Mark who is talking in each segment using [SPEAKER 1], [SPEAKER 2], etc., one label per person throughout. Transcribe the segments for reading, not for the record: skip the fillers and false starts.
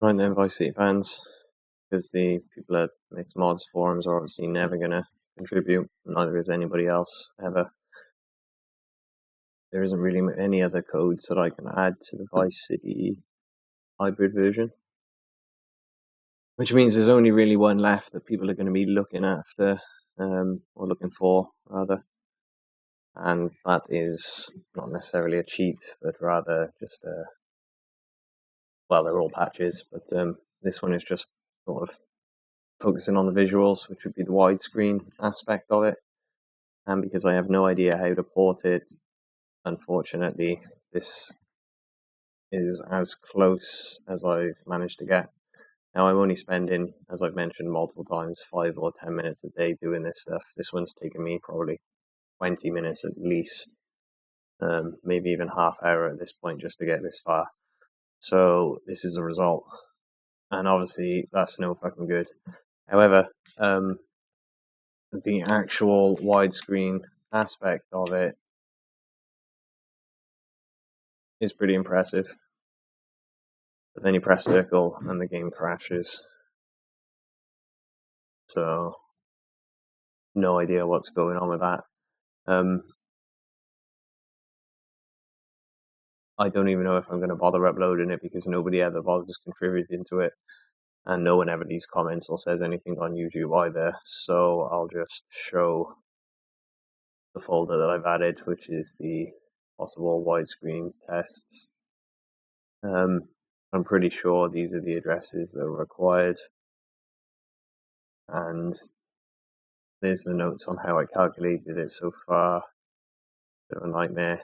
[SPEAKER 1] Right then, Vice City fans, because the people that makes mods forums are obviously never going to contribute. Neither is anybody else ever. There isn't really any other codes that I can add to the Vice City hybrid version, which means there's only really one left that people are going to be looking after, or looking for rather, and that is not necessarily a cheat, but rather just well, they're all patches, but this one is just sort of focusing on the visuals, which would be the widescreen aspect of it. And because I have no idea how to port it, unfortunately, this is as close as I've managed to get. Now, I'm only spending, as I've mentioned multiple times, 5 or 10 minutes a day doing this stuff. This one's taken me probably 20 minutes at least, maybe even half hour at this point just to get this far. So this is a result. And obviously, that's no fucking good. However, the actual widescreen aspect of it is pretty impressive. But then you press circle and the game crashes. So, no idea what's going on with that. I don't even know if I'm going to bother uploading it because nobody ever bothers contributing to it. And no one ever leaves comments or says anything on YouTube either. So I'll just show the folder that I've added, which is the possible widescreen tests. I'm pretty sure these are the addresses that are required. And there's the notes on how I calculated it so far. Bit of a nightmare.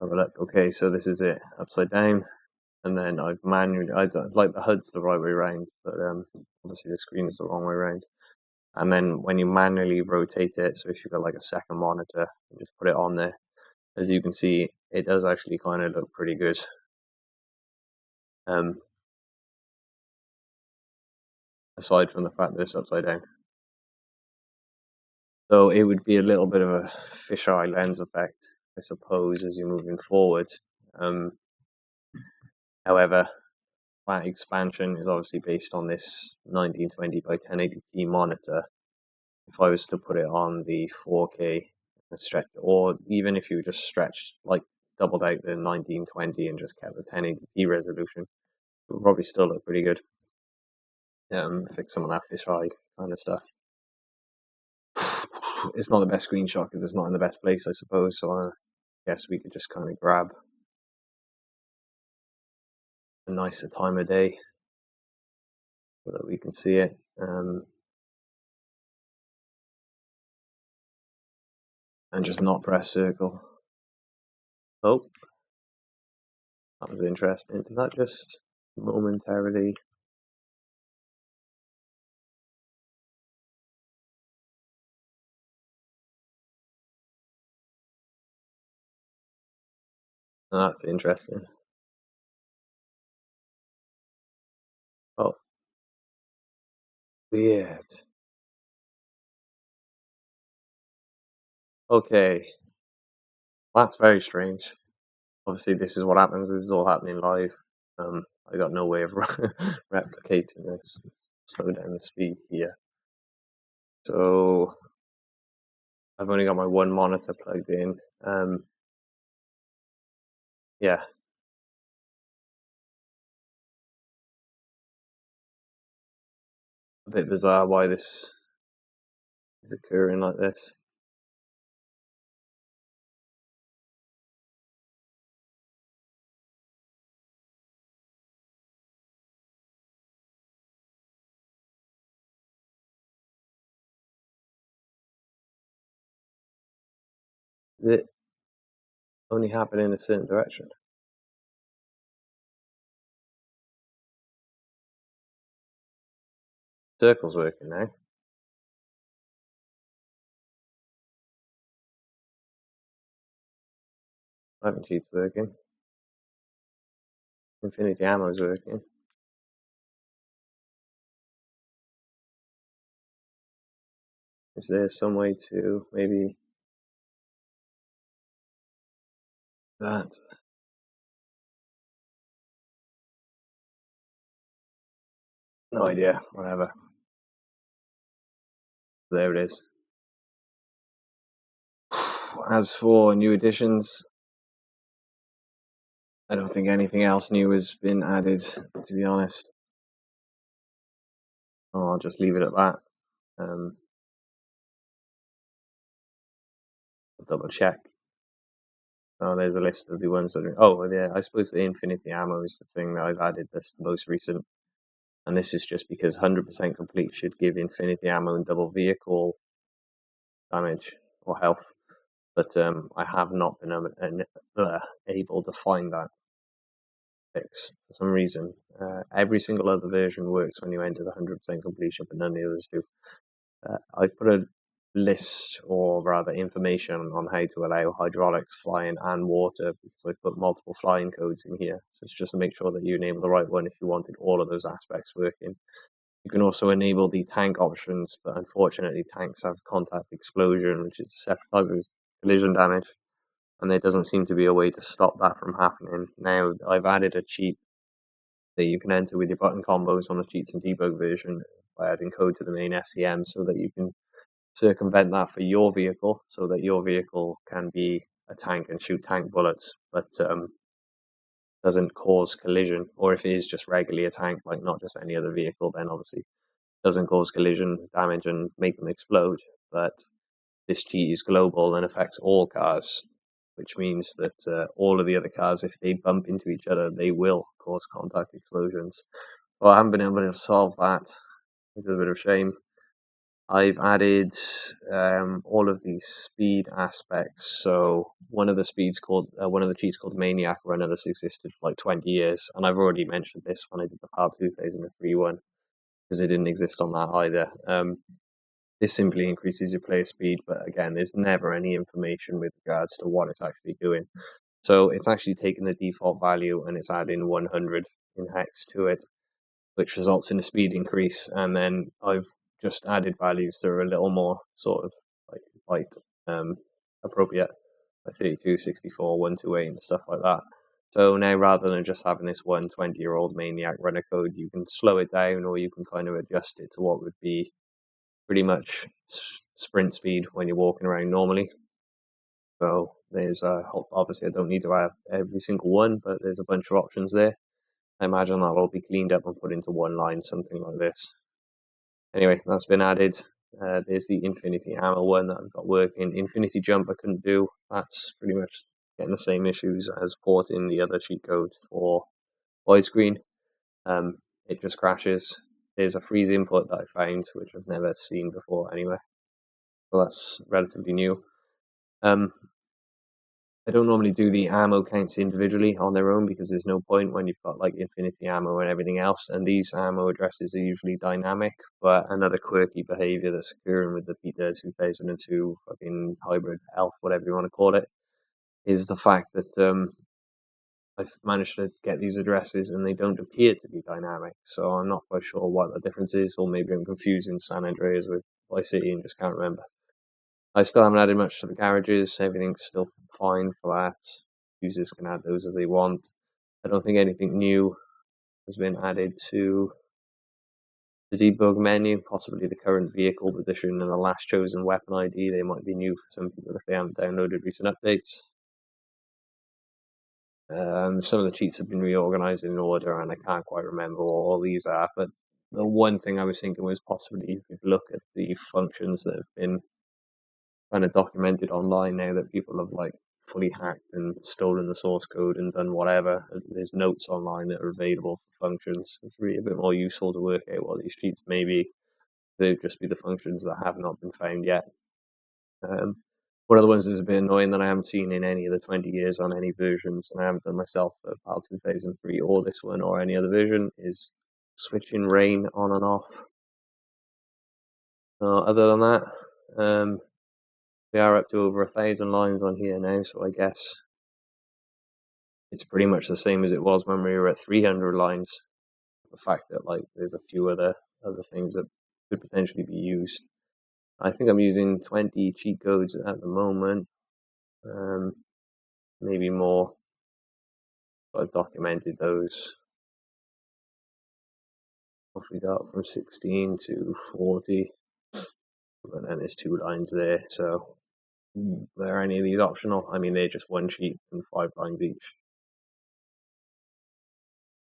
[SPEAKER 1] Have a look. Okay, so this is it, upside down. And then I've manually, I don't like the HUD's the right way around, but obviously the screen is the wrong way around. And then when you manually rotate it, so if you've got like a second monitor, you just put it on there. As you can see, it does actually kind of look pretty good. Aside from the fact that it's upside down. So it would be a little bit of a fisheye lens effect, I suppose, as you're moving forward. However, that expansion is obviously based on this 1920 by 1080p monitor. If I was to put it on the 4K and stretch, or even if you just stretched, like doubled out the 1920 and just kept the 1080p resolution, it would probably still look pretty good. Fix some of that fisheye kind of stuff. It's not the best screenshot because it's not in the best place, I suppose. So I guess we could just kind of grab a nicer time of day so that we can see it. And just not press circle. Oh, that was interesting. Did that just momentarily? That's interesting. Oh, weird. Okay, that's very strange. Obviously, this is what happens. This is all happening live. I got no way of replicating this. Slow down the speed here. So I've only got my one monitor plugged in. Yeah. A bit bizarre why this is occurring like this. Is it only happen in a certain direction? Circle's working now. Magnitude's working. Infinity ammo's working. Is there some way to maybe that? No idea. Whatever. There it is. As for new additions, I don't think anything else new has been added, to be honest. I'll just leave it at that. I'll double check. Oh, there's a list of the ones that are. Oh, yeah. I suppose the infinity ammo is the thing that I've added. That's the most recent, and this is just because 100% complete should give infinity ammo and double vehicle damage or health. But I have not been able to find that fix for some reason. Every single other version works when you enter the 100% completion, but none of the others do. I've put a list, or rather information, on how to allow hydraulics, flying, and water, because I put multiple flying codes in here. So it's just to make sure that you enable the right one if you wanted all of those aspects working. You can also enable the tank options, but unfortunately tanks have contact explosion, which is a separate type of collision damage, and there doesn't seem to be a way to stop that from happening. Now, I've added a cheat that you can enter with your button combos on the cheats and debug version by adding code to the main SEM, so that you can circumvent that for your vehicle, so that your vehicle can be a tank and shoot tank bullets, but doesn't cause collision. Or if it is just regularly a tank, like not just any other vehicle, then obviously doesn't cause collision damage and make them explode. But this cheat is global and affects all cars, which means that all of the other cars, if they bump into each other, they will cause contact explosions. Well, I haven't been able to solve that, which is a bit of a shame. I've added all of these speed aspects. So one of the cheats called Maniac Runner that's existed for like 20 years, and I've already mentioned this when I did the PAL 2003 one, because it didn't exist on that either. This simply increases your player speed, but again, there's never any information with regards to what it's actually doing. So it's actually taken the default value and it's adding 100 in hex to it, which results in a speed increase. And then I've just added values that are a little more sort of like appropriate, like 32, 64, 128, and stuff like that. So now, rather than just having this 120-year-old maniac runner code, you can slow it down, or you can kind of adjust it to what would be pretty much sprint speed when you're walking around normally. So there's obviously I don't need to have every single one, but there's a bunch of options there. I imagine that'll all be cleaned up and put into one line, something like this. Anyway, that's been added. There's the Infinity Ammo one that I've got working. Infinity Jump I couldn't do. That's pretty much getting the same issues as porting the other cheat code for widescreen. It just crashes. There's a freeze input that I found, which I've never seen before anyway. So that's relatively new. I don't normally do the ammo counts individually on their own, because there's no point when you've got like infinity ammo and everything else, and these ammo addresses are usually dynamic. But another quirky behavior that's occurring with the Peter 2002 fucking hybrid elf, whatever you want to call it, is the fact that I've managed to get these addresses and they don't appear to be dynamic. So I'm not quite sure what the difference is, or maybe I'm confusing San Andreas with Vice City and just can't remember. I still haven't added much to the garages. Everything's still fine for that. Users can add those as they want. I don't think anything new has been added to the debug menu. Possibly the current vehicle position and the last chosen weapon ID. They might be new for some people if they haven't downloaded recent updates. Some of the cheats have been reorganized in order, and I can't quite remember what all these are. But the one thing I was thinking was possibly you could look at the functions that have been kind of documented online now that people have like fully hacked and stolen the source code and done whatever. There's notes online that are available for functions. It's really a bit more useful to work out what these cheats may be. They'd just be the functions that have not been found yet. One of the ones that's a bit annoying that I haven't seen in any of the 20 years on any versions, and I haven't done myself for PAL 2003 or this one or any other version, is switching rain on and off. Other than that, we are up to over 1,000 lines on here now, so I guess it's pretty much the same as it was when we were at 300 lines. The fact that like there's a few other things that could potentially be used. I think I'm using 20 cheat codes at the moment, maybe more, but I've documented those. Off we got from 16 to 40, but then there's 2 lines there, so are any of these optional? I mean, they're just one sheet and 5 lines each.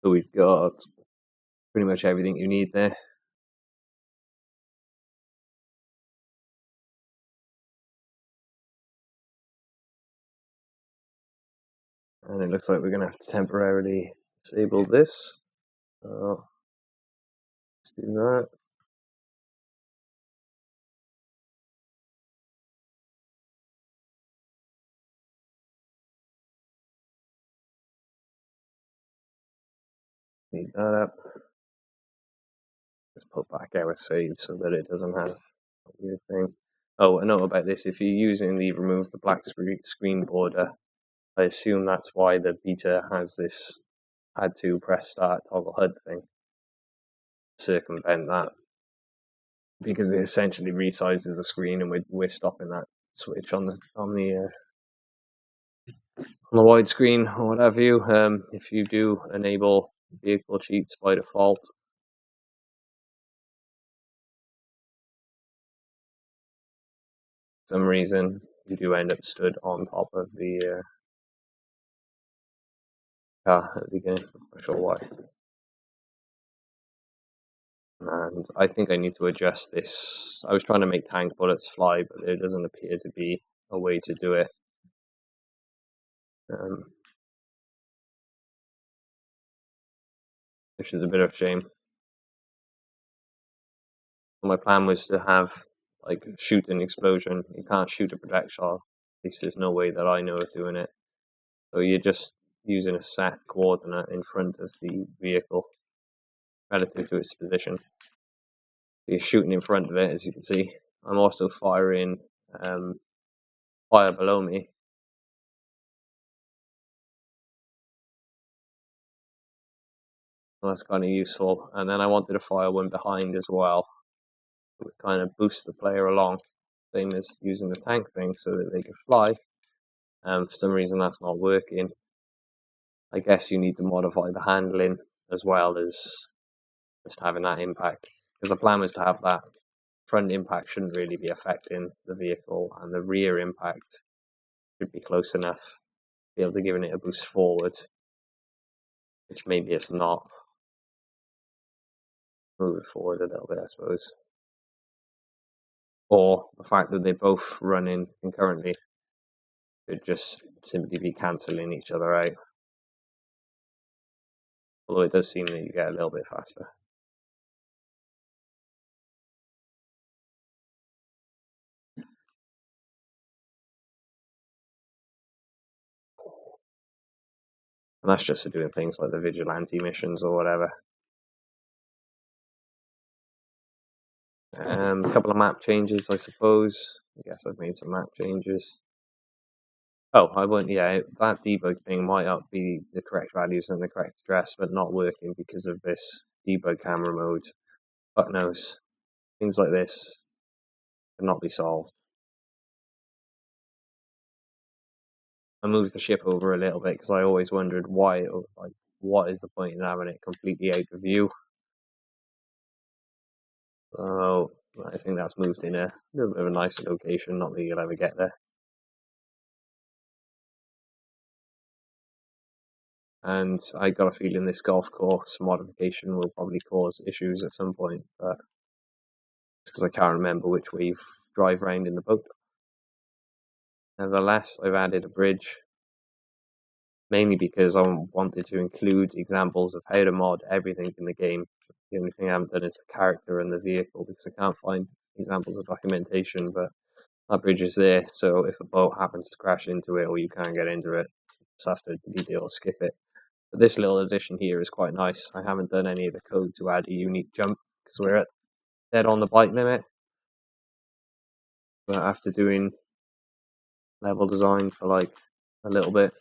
[SPEAKER 1] So we've got pretty much everything you need there. And it looks like we're going to have to temporarily disable this. So let's do that. Need that up. Just put back our save so that it doesn't have a weird thing. Oh, a note about this: if you're using the remove the black screen border, I assume that's why the beta has this add to press start toggle HUD thing. Circumvent that, because it essentially resizes the screen, and we're stopping that switch on the widescreen or whatever you. If you do enable vehicle cheats by default, for some reason you do end up stood on top of the car at the beginning. I'm not sure why. And I think I need to adjust this. I was trying to make tank bullets fly, but there doesn't appear to be a way to do it. Which is a bit of a shame. My plan was to have, like, shoot an explosion. You can't shoot a projectile. At least there's no way that I know of doing it. So you're just using a set coordinate in front of the vehicle relative to its position. So you're shooting in front of it, as you can see. I'm also firing fire below me. So that's kind of useful. And then I wanted to fire one behind as well. It would kind of boost the player along. Same as using the tank thing so that they could fly. For some reason that's not working. I guess you need to modify the handling as well as just having that impact. Because the plan was to have that front impact shouldn't really be affecting the vehicle, and the rear impact should be close enough to be able to give it a boost forward, which maybe it's not. Move it forward a little bit, I suppose. Or the fact that they're both running concurrently could just simply be cancelling each other out. Although it does seem that you get a little bit faster. And that's just for doing things like the vigilante missions or whatever. A couple of map changes, I suppose. I guess I've made some map changes. Oh, I won't. Yeah, that debug thing might not be the correct values and the correct address, but not working because of this debug camera mode. Fuck knows. Things like this cannot be solved. I moved the ship over a little bit because I always wondered why. Like, what is the point in having it completely out of view? So I think that's moved in a little bit of a nicer location. Not that you'll ever get there. And I got a feeling this golf course modification will probably cause issues at some point, but it's because I can't remember which way you drive around in the boat. Nevertheless, I've added a bridge, mainly because I wanted to include examples of how to mod everything in the game. The only thing I haven't done is the character and the vehicle, because I can't find examples of documentation, but that bridge is there, so if a boat happens to crash into it or you can't get into it, you just have to delete it or skip it. But this little addition here is quite nice. I haven't done any of the code to add a unique jump because we're dead on the bike limit. But after doing level design for like a little bit,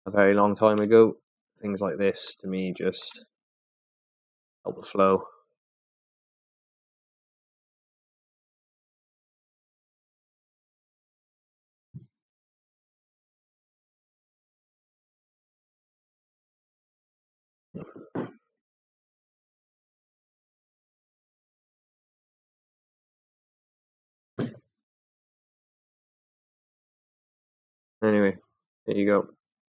[SPEAKER 1] a very long time ago, things like this to me just help the flow. Anyway, there you go.